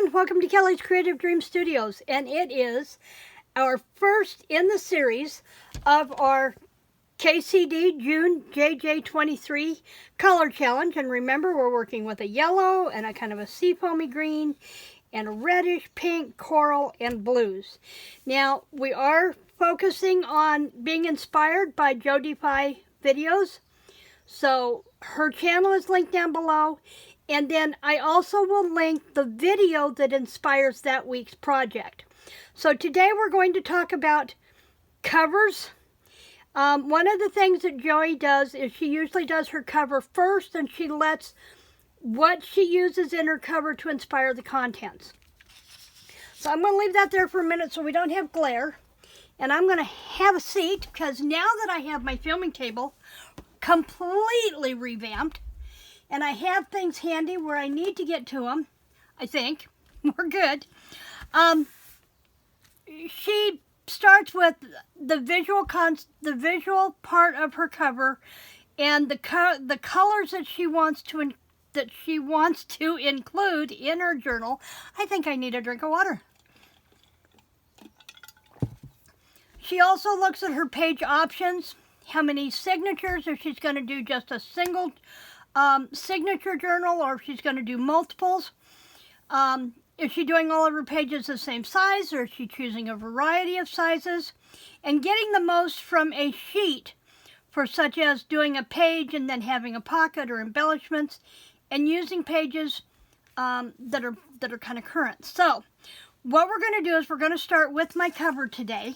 everyone, welcome to Kelly's Creative Dream Studios, and it is our first in the series of our KCD June JJ23 color challenge. And remember, we're working with a yellow and a kind of a seafoamy green and a reddish pink, coral, and blues. Now, we are focusing on being inspired by Joie De Fi videos, so her channel is linked down below. And then I also will link the video that inspires that week's project. So today we're going to talk about covers. One of the things that Joie does is she usually does her cover first, and she lets what she uses in her cover to inspire the contents. So I'm going to leave that there for a minute so we don't have glare. And I'm going to have a seat because now that I have my filming table completely revamped, and I have things handy where I need to get to them, I think. We're good. She starts with the visual part of her cover and the colors that she wants to include in her journal. I think I need a drink of water. She also looks at her page options, how many signatures, if she's going to do just a single signature journal or if she's going to do multiples. Is she doing all of her pages the same size, or is she choosing a variety of sizes? And getting the most from a sheet, for such as doing a page and then having a pocket or embellishments, and using pages that are kind of current. So what we're going to do is we're going to start with my cover today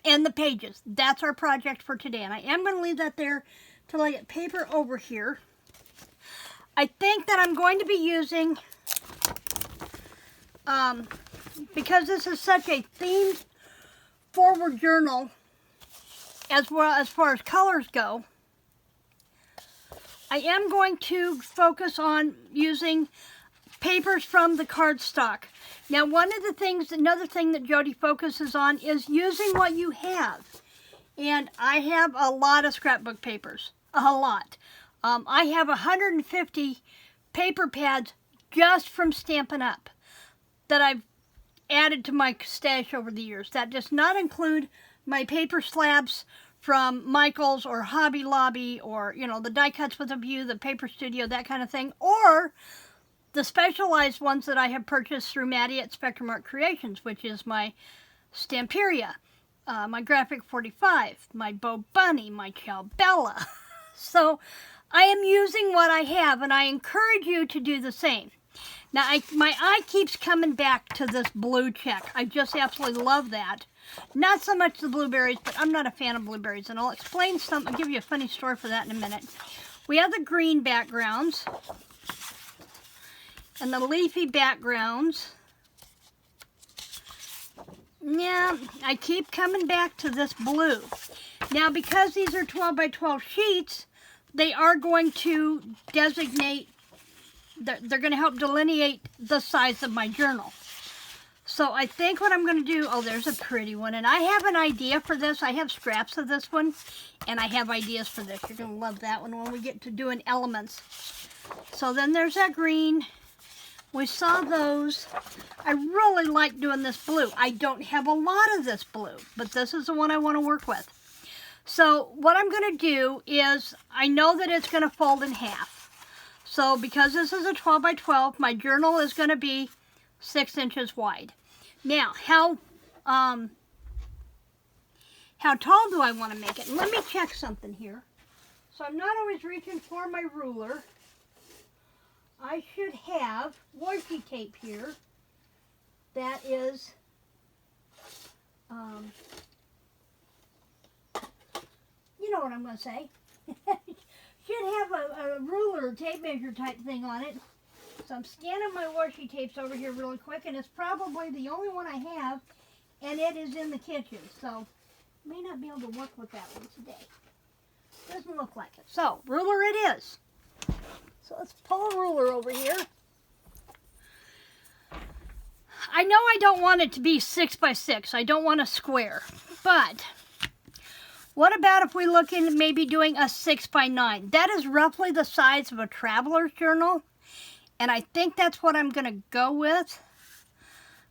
and the pages. That's our project for today, and I am going to leave that there till I get paper over here. I think that I'm going to be using, because this is such a themed forward journal as well as far as colors go, I am going to focus on using papers from the cardstock. Now, another thing that Jody focuses on is using what you have. And I have a lot of scrapbook papers, a lot. I have 150 paper pads just from Stampin' Up! That I've added to my stash over the years. That does not include my paper slabs from Michael's or Hobby Lobby, or, you know, the die cuts with a view, the paper studio, that kind of thing, or the specialized ones that I have purchased through Maddie at Spectrum Art Creations, which is my Stamperia, my Graphic 45, my Bo Bunny, my Ciao Bella. So I am using what I have, and I encourage you to do the same. Now, my eye keeps coming back to this blue check. I just absolutely love that. Not so much the blueberries, but I'm not a fan of blueberries, and I'll explain some. I'll give you a funny story for that in a minute. We have the green backgrounds and the leafy backgrounds. Now, I keep coming back to this blue. Now, because these are 12 by 12 sheets, they are going to designate, they're going to help delineate the size of my journal. So I think what I'm going to do, oh, there's a pretty one. And I have an idea for this. I have scraps of this one, and I have ideas for this. You're going to love that one when we get to doing elements. So then there's that green. We saw those. I really like doing this blue. I don't have a lot of this blue, but this is the one I want to work with. So what I'm going to do is, I know that it's going to fold in half. So because this is a 12 by 12, my journal is going to be 6 inches wide. Now, how tall do I want to make it? And let me check something here. So I'm not always reaching for my ruler. I should have washi tape here that is, you know what I'm going to say. Should have a ruler, tape measure type thing on it. So I'm scanning my washi tapes over here really quick, and it's probably the only one I have, and it is in the kitchen. So I may not be able to work with that one today. Doesn't look like it. So ruler it is. So let's pull a ruler over here. I know I don't want it to be 6 by 6. I don't want a square. But what about if we look in maybe doing a 6 by 9? That is roughly the size of a traveler's journal. And I think that's what I'm going to go with.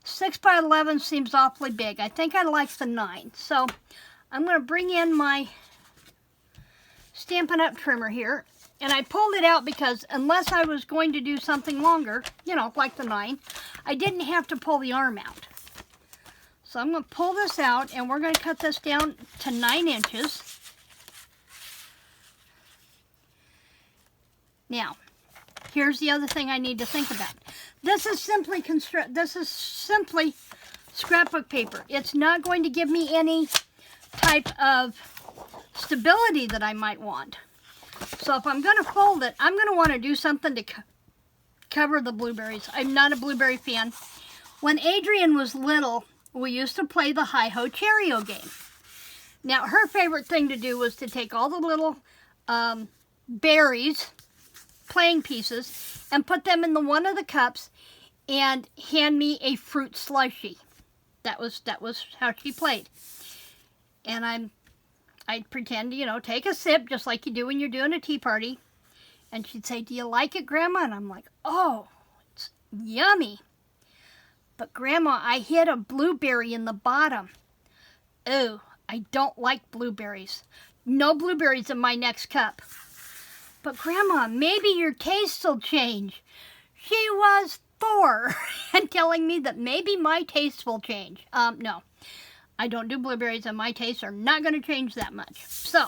6 by 11 seems awfully big. I think I like the 9. So I'm going to bring in my Stampin' Up! Trimmer here. And I pulled it out because unless I was going to do something longer, you know, like the 9, I didn't have to pull the arm out. So I'm going to pull this out and we're going to cut this down to 9 inches. Now, here's the other thing I need to think about. This is simply scrapbook paper. It's not going to give me any type of stability that I might want. So if I'm going to fold it, I'm going to want to do something to cover the blueberries. I'm not a blueberry fan. When Adrian was little, we used to play the Hi-Ho Cherry-O game. Now, her favorite thing to do was to take all the little berries, playing pieces, and put them in one of the cups and hand me a fruit slushie. That was how she played. And I'd pretend to, you know, take a sip just like you do when you're doing a tea party. And she'd say, "Do you like it, Grandma?" And I'm like, "Oh, it's yummy. But Grandma, I hid a blueberry in the bottom." "Oh, I don't like blueberries. No blueberries in my next cup." "But Grandma, maybe your taste will change." She was 4 and telling me that maybe my taste will change. No, I don't do blueberries and my tastes are not going to change that much. So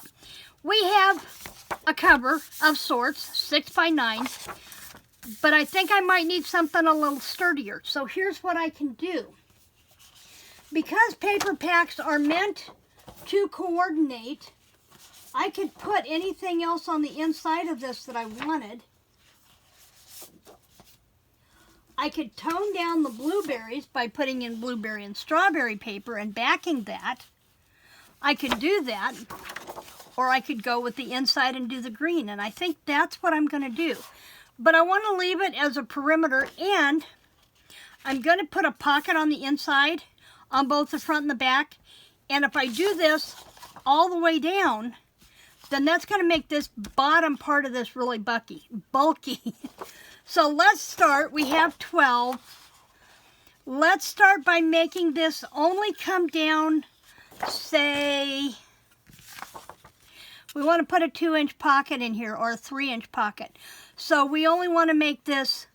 we have a cover of sorts, 6 by 9, but I think I might need something a little sturdier. So here's what I can do. Because paper packs are meant to coordinate, I could put anything else on the inside of this that I wanted. I could tone down the blueberries by putting in blueberry and strawberry paper and backing that. I could do that, or I could go with the inside and do the green, and I think that's what I'm going to do. But I want to leave it as a perimeter, and I'm going to put a pocket on the inside on both the front and the back, and if I do this all the way down, then that's going to make this bottom part of this really bulky. So let's start. We have 12. Let's start by making this only come down, say, we want to put a 2-inch pocket in here or a 3-inch pocket. So we only want to make this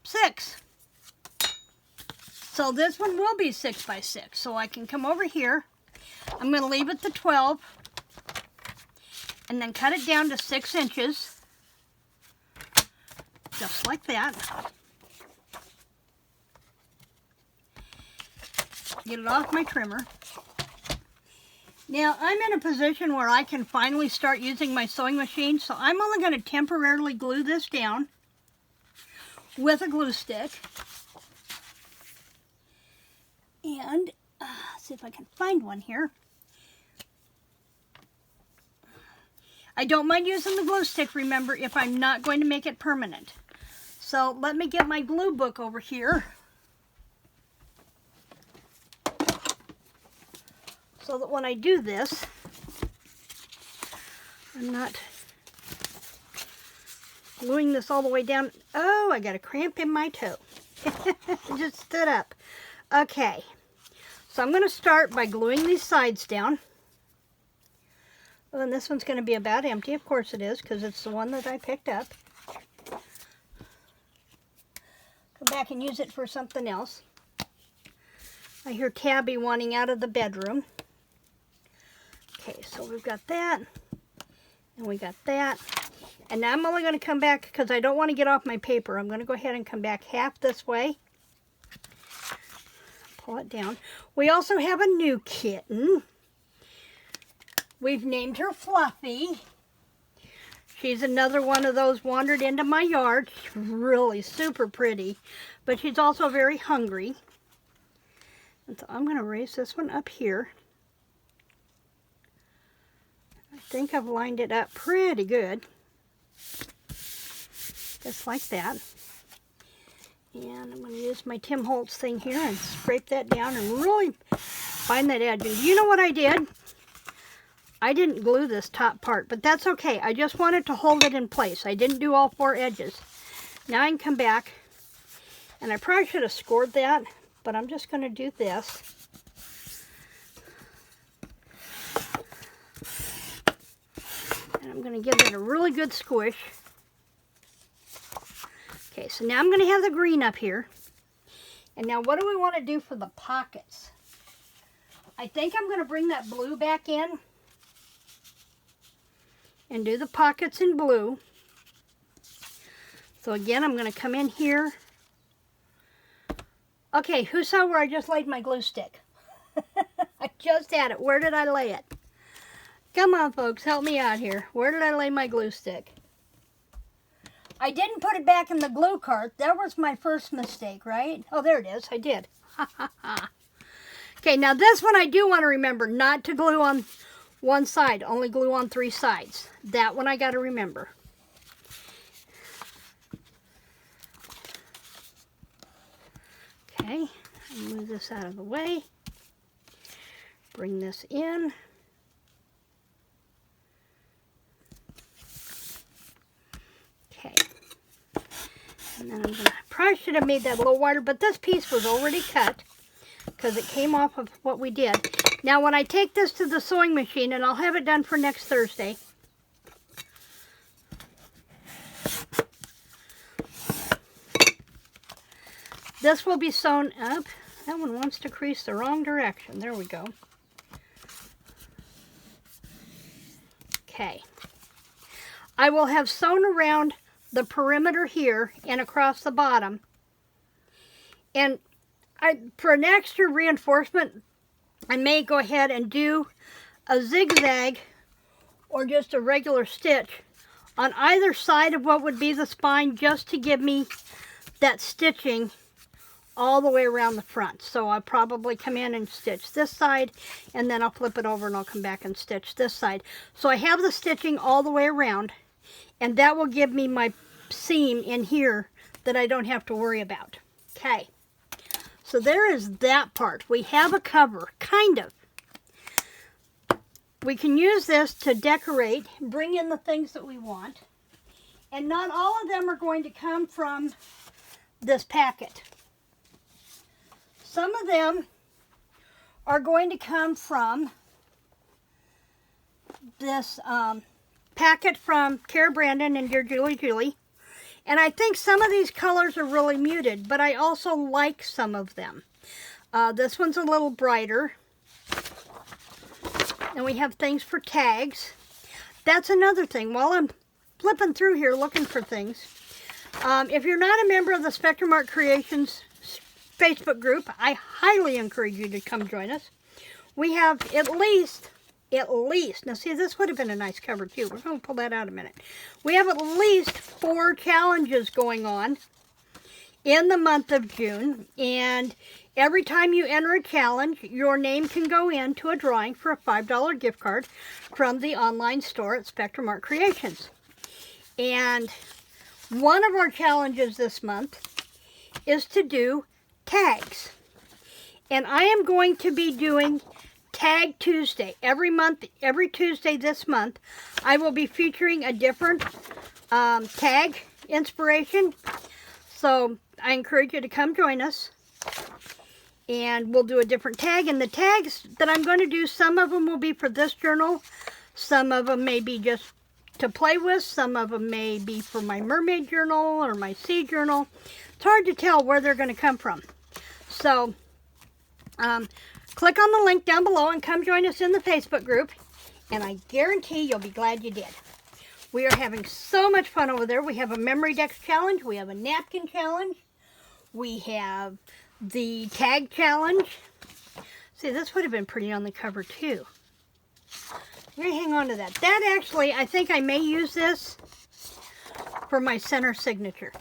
6. So this one will be 6 by 6. So I can come over here. I'm going to leave it to 12 and then cut it down to 6 inches. Just like that. Get it off my trimmer. Now, I'm in a position where I can finally start using my sewing machine, so I'm only going to temporarily glue this down with a glue stick. And, see if I can find one here. I don't mind using the glue stick, remember, if I'm not going to make it permanent. So let me get my glue book over here so that when I do this, I'm not gluing this all the way down. Oh, I got a cramp in my toe. Just stood up. Okay, so I'm going to start by gluing these sides down. Well, and this one's going to be about empty. Of course it is, because it's the one that I picked up. Come back and use it for something else. I hear Tabby wanting out of the bedroom. Okay, so we've got that, and we got that. And now I'm only going to come back, because I don't want to get off my paper. I'm going to go ahead and come back half this way. Pull it down. We also have a new kitten. We've named her Fluffy. She's another one of those wandered into my yard. She's really super pretty, but she's also very hungry. And so I'm going to raise this one up here. I think I've lined it up pretty good. Just like that. And I'm going to use my Tim Holtz thing here and scrape that down and really find that edge. And you know what I did? I didn't glue this top part, but that's okay. I just wanted to hold it in place. I didn't do all 4 edges. Now I can come back, and I probably should have scored that, but I'm just going to do this. And I'm going to give it a really good squish. Okay, so now I'm going to have the green up here. And now what do we want to do for the pockets? I think I'm going to bring that blue back in and do the pockets in blue. So again, I'm going to come in here. Okay, who saw where I just laid my glue stick? I just had it. Where did I lay it? Come on, folks, help me out here. Where did I lay my glue stick? I didn't put it back in the glue cart. That was my first mistake, right? Oh, there it is. I did. Okay, now this one I do want to remember not to glue on one side. Only glue on 3 sides. That one I got to remember. Okay, move this out of the way. Bring this in. Okay. And then I'm going to, probably should have made that a little wider, but this piece was already cut because it came off of what we did. Now when I take this to the sewing machine, and I'll have it done for next Thursday, this will be sewn up. That one wants to crease the wrong direction. There we go. Okay. I will have sewn around the perimeter here and across the bottom. And for an extra reinforcement, I may go ahead and do a zigzag or just a regular stitch on either side of what would be the spine, just to give me that stitching all the way around the front. So I'll probably come in and stitch this side, and then I'll flip it over and I'll come back and stitch this side. So I have the stitching all the way around, and that will give me my seam in here that I don't have to worry about. Okay, so there is that part. We have a cover, kind of. We can use this to decorate, bring in the things that we want, and not all of them are going to come from this packet. Some of them are going to come from this packet from Cara Brandon and Dear Julie. And I think some of these colors are really muted, but I also like some of them. This one's a little brighter. And we have things for tags. That's another thing. While I'm flipping through here looking for things, if you're not a member of the Spectrum Art Creations Facebook group, I highly encourage you to come join us. We have at least, now see, this would have been a nice cover too. We're going to pull that out in a minute. We have at least 4 challenges going on in the month of June, and every time you enter a challenge, your name can go into a drawing for a $5 gift card from the online store at Spectrum Art Creations. And one of our challenges this month is to do tags. And I am going to be doing Tag Tuesday. Every month, every Tuesday this month, I will be featuring a different tag inspiration. So I encourage you to come join us. And we'll do a different tag. And the tags that I'm going to do, some of them will be for this journal. Some of them may be just to play with. Some of them may be for my mermaid journal or my sea journal. It's hard to tell where they're going to come from. So, click on the link down below and come join us in the Facebook group. And I guarantee you'll be glad you did. We are having so much fun over there. We have a memory decks challenge. We have a napkin challenge. We have the tag challenge. See, this would have been pretty on the cover too. I'm going to hang on to that. That actually, I think I may use this for my center signature.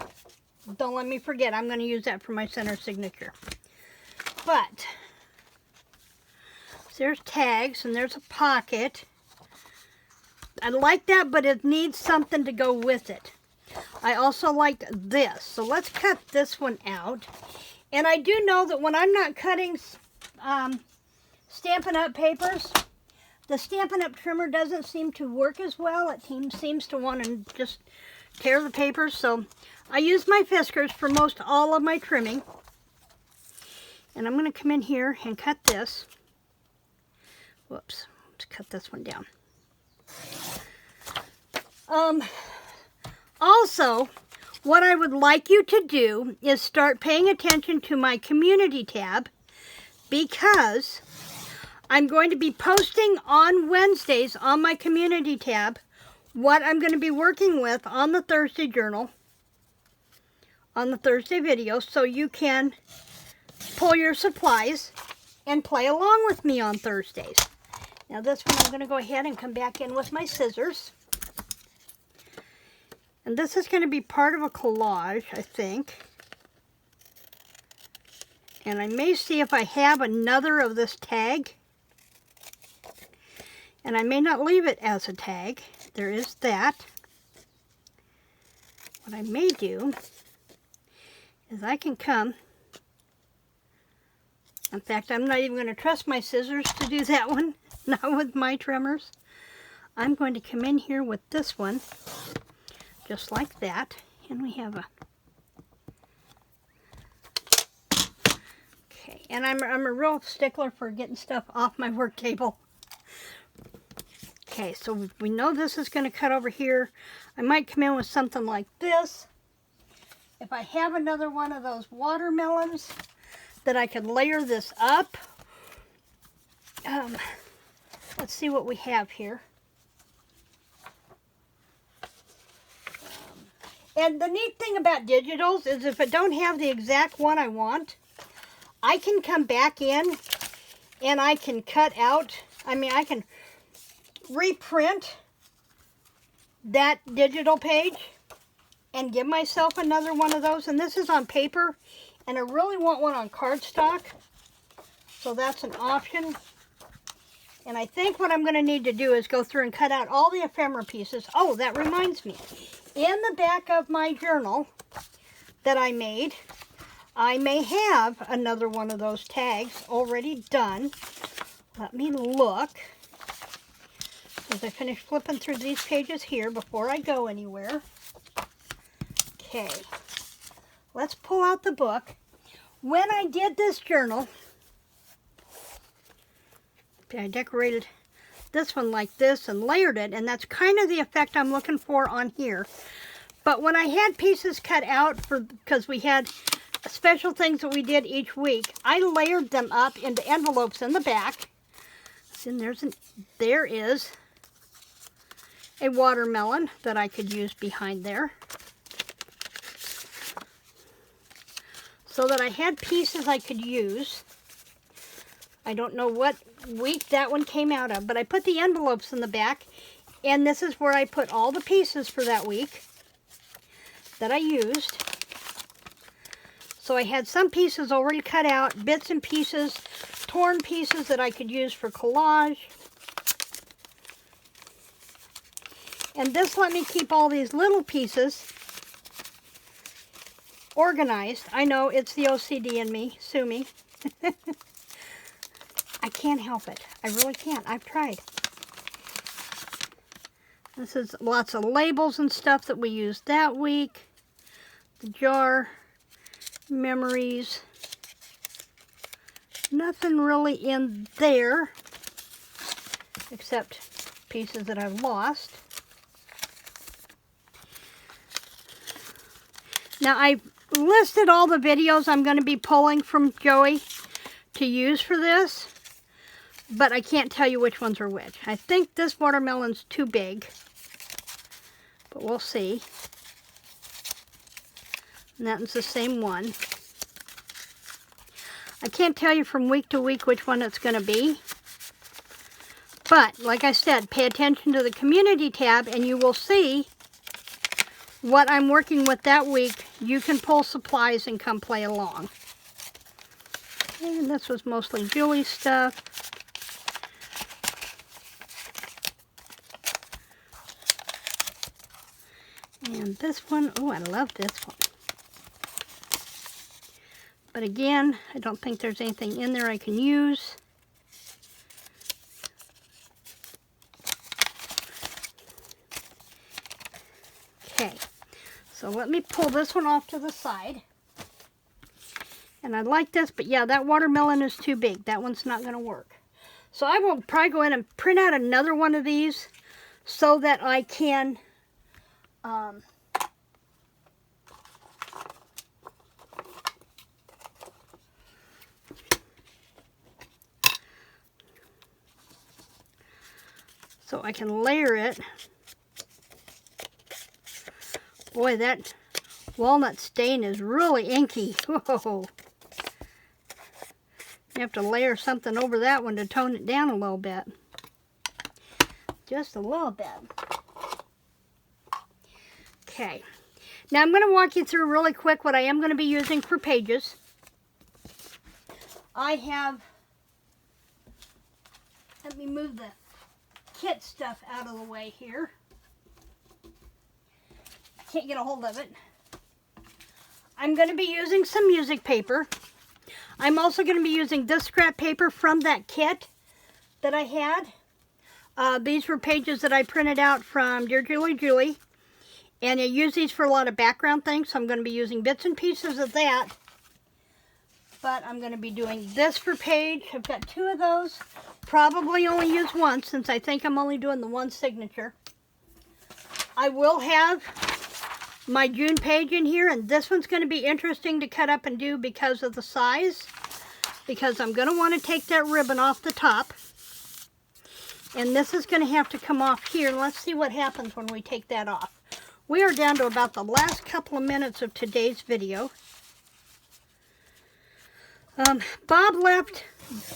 Don't let me forget, I'm going to use that for my center signature. But, so there's tags and there's a pocket. I like that, but it needs something to go with it. I also like this. So let's cut this one out. And I do know that when I'm not cutting Stampin' Up! Papers, the Stampin' Up! Trimmer doesn't seem to work as well. It seems to want to just tear the papers. So I use my Fiskars for most all of my trimming. And I'm going to come in here and cut this. Whoops, let's cut this one down. Also, what I would like you to do is start paying attention to my community tab, because I'm going to be posting on Wednesdays on my community tab what I'm going to be working with on the Thursday journal, on the Thursday video, so you can pull your supplies and play along with me on Thursdays. Now this one I'm going to go ahead and come back in with my scissors. And this is going to be part of a collage, I think. And I may see if I have another of this tag. And I may not leave it as a tag. There is that. What I may do is I can come. In fact, I'm not even going to trust my scissors to do that one. Not with my trimmers. I'm going to come in here with this one. Just like that. And we have a... Okay, and I'm a real stickler for getting stuff off my work table. Okay, so we know this is going to cut over here. I might come in with something like this. If I have another one of those watermelons, that I could layer this up. Let's see what we have here. And the neat thing about digitals is if I don't have the exact one I want, I can come back in and I can cut out, I can reprint that digital page and give myself another one of those. And this is on paper, and I really want one on cardstock, so that's an option. And I think what I'm going to need to do is go through and cut out all the ephemera pieces. Oh, that reminds me. In the back of my journal that I made, I may have another one of those tags already done. Let me look as I finish flipping through these pages here before I go anywhere. Okay, let's pull out the book. When I did this journal, I decorated this one like this and layered it, and that's kind of the effect I'm looking for on here. But when I had pieces cut out because we had special things that we did each week, I layered them up into envelopes in the back. And there is a watermelon that I could use behind there. So that I had pieces I could use. I don't know what week that one came out of, but I put the envelopes in the back, and this is where I put all the pieces for that week that I used. So I had some pieces already cut out, bits and pieces, torn pieces that I could use for collage. And this let me keep all these little pieces organized. I know it's the OCD in me, sue me. I can't help it. I really can't. I've tried. This is lots of labels and stuff that we used that week. The jar, memories. Nothing really in there except pieces that I've lost. Now I've listed all the videos I'm going to be pulling from Joey to use for this, but I can't tell you which ones are which. I think this watermelon's too big, but we'll see. And that's the same one. I can't tell you from week to week which one it's going to be. But, like I said, pay attention to the community tab and you will see what I'm working with that week. You can pull supplies and come play along. And this was mostly Julie's stuff. And this one, oh, I love this one. But again, I don't think there's anything in there I can use. Okay, so let me pull this one off to the side. And I like this, but yeah, that watermelon is too big. That one's not going to work. So I will probably go in and print out another one of these so that I can layer it. Boy, that walnut stain is really inky. Whoa. You have to layer something over that one to tone it down a little bit. Just a little bit. Okay. Now I'm going to walk you through really quick what I am going to be using for pages. I have, let me move the kit stuff out of the way here. Can't get a hold of it. I'm going to be using some music paper. I'm also going to be using this scrap paper from that kit that I had. These were pages that I printed out from Dear Julie. And I use these for a lot of background things, so I'm going to be using bits and pieces of that. But I'm going to be doing this for page. I've got 2 of those. Probably only use one, since I think I'm only doing the one signature. I will have my June page in here, and this one's going to be interesting to cut up and do because of the size, because I'm going to want to take that ribbon off the top, and this is going to have to come off here. Let's see what happens when we take that off. We are down to about the last couple of minutes of today's video. Bob left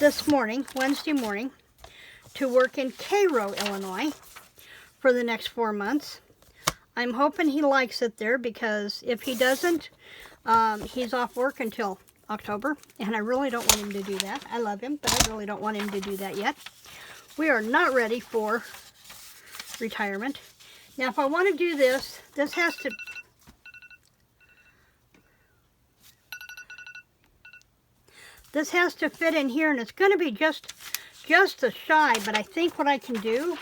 this morning, Wednesday morning, to work in Cairo, Illinois for the next 4 months. I'm hoping he likes it there, because if he doesn't, he's off work until October, and I really don't want him to do that. I love him, but I really don't want him to do that yet. We are not ready for retirement. Now, if I want to do this, this has to fit in here, and it's going to be just a shy, but I think what I can do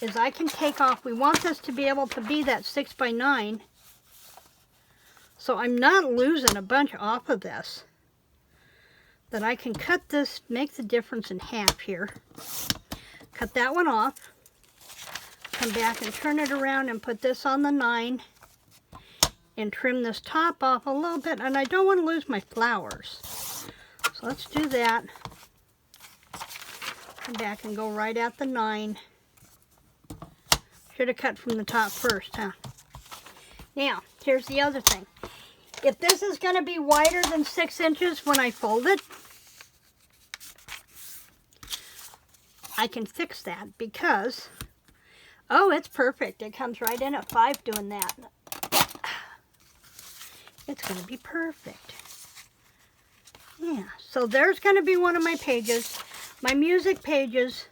is I can take off, we want this to be able to be that 6x9, so I'm not losing a bunch off of this, that I can cut this, make the difference in half here, cut that one off, come back and turn it around and put this on the 9, and trim this top off a little bit, and I don't want to lose my flowers, so let's do that. Come back and go right at the 9. Should have cut from the top first, huh? Now, here's the other thing. If this is going to be wider than 6 inches when I fold it, I can fix that, because, oh, it's perfect. It comes right in at 5 doing that. It's going to be perfect. Yeah, so there's going to be one of my pages, my music pages.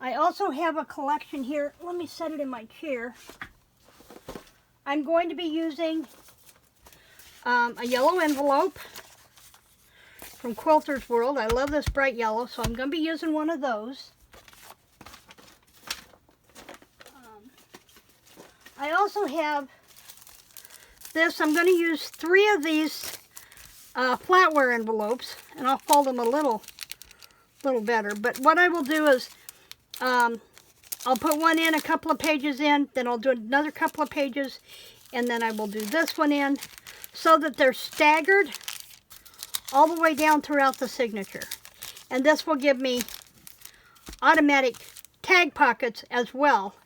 I also have a collection here. Let me set it in my chair. I'm going to be using a yellow envelope from Quilter's World. I love this bright yellow, so I'm going to be using one of those. I also have this. I'm going to use 3 of these flatware envelopes, and I'll fold them a little better. But what I will do is I'll put one in, a couple of pages in, then I'll do another couple of pages, and then I will do this one in, so that they're staggered all the way down throughout the signature. And this will give me automatic tag pockets as well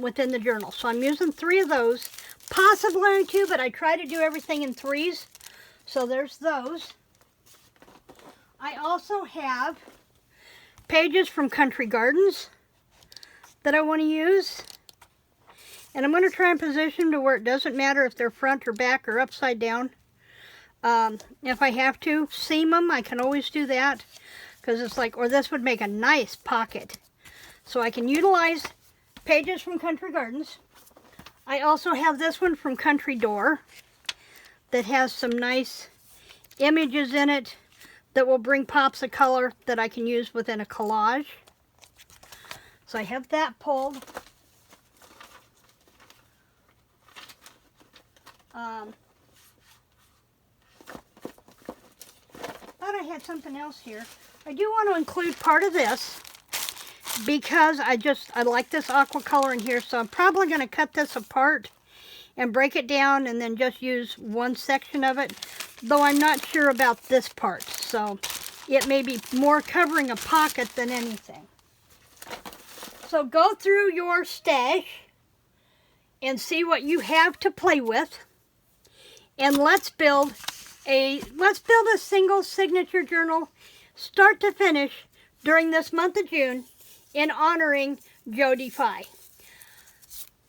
within the journal. So I'm using 3 of those, possibly 2, but I try to do everything in 3s. So there's those. I also have pages from Country Gardens that I want to use. And I'm going to try and position to where it doesn't matter if they're front or back or upside down. If I have to seam them, I can always do that. Because it's like, or this would make a nice pocket. So I can utilize pages from Country Gardens. I also have this one from Country Door that has some nice images in it that will bring pops of color that I can use within a collage. So I have that pulled. Thought I had something else here. I do want to include part of this because I like this aqua color in here, so I'm probably going to cut this apart and break it down and then just use one section of it, though I'm not sure about this part, so it may be more covering a pocket than anything. So go through your stash and see what you have to play with, and let's build a single signature journal, start to finish, during this month of June in honoring Joie De Fi.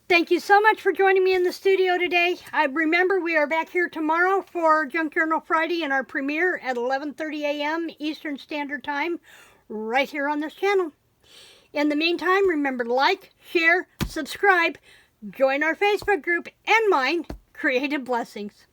Thank you so much for joining me in the studio today. Remember, we are back here tomorrow for Junk Journal Friday and our premiere at 11:30 a.m. Eastern Standard Time, right here on this channel. In the meantime, remember to like, share, subscribe, join our Facebook group, and mine, Creative Blessings.